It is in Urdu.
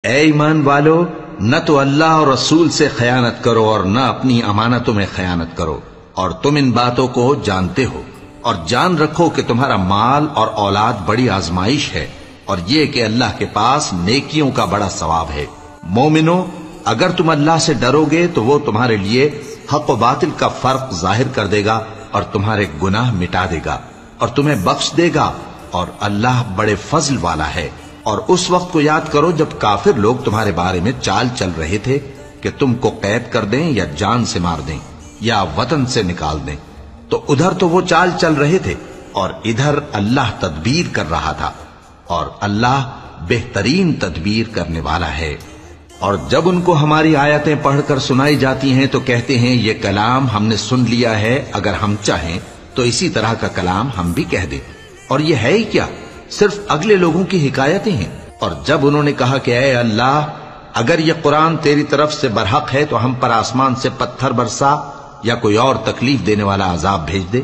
اے ایمان والو، نہ تو اللہ اور رسول سے خیانت کرو اور نہ اپنی امانتوں میں خیانت کرو، اور تم ان باتوں کو جانتے ہو، اور جان رکھو کہ تمہارا مال اور اولاد بڑی آزمائش ہے، اور یہ کہ اللہ کے پاس نیکیوں کا بڑا ثواب ہے۔ مومنو، اگر تم اللہ سے ڈرو گے تو وہ تمہارے لیے حق و باطل کا فرق ظاہر کر دے گا اور تمہارے گناہ مٹا دے گا اور تمہیں بخش دے گا، اور اللہ بڑے فضل والا ہے۔ اور اس وقت کو یاد کرو جب کافر لوگ تمہارے بارے میں چال چل رہے تھے کہ تم کو قید کر دیں یا جان سے مار دیں یا وطن سے نکال دیں، تو ادھر تو وہ چال چل رہے تھے اور ادھر اللہ تدبیر کر رہا تھا، اور اللہ بہترین تدبیر کرنے والا ہے۔ اور جب ان کو ہماری آیتیں پڑھ کر سنائی جاتی ہیں تو کہتے ہیں یہ کلام ہم نے سن لیا ہے، اگر ہم چاہیں تو اسی طرح کا کلام ہم بھی کہہ دیں، اور یہ ہے ہی کیا، صرف اگلے لوگوں کی حکایتیں ہیں۔ اور جب انہوں نے کہا کہ اے اللہ، اگر یہ قرآن تیری طرف سے برحق ہے تو ہم پر آسمان سے پتھر برسا یا کوئی اور تکلیف دینے والا عذاب بھیج دے،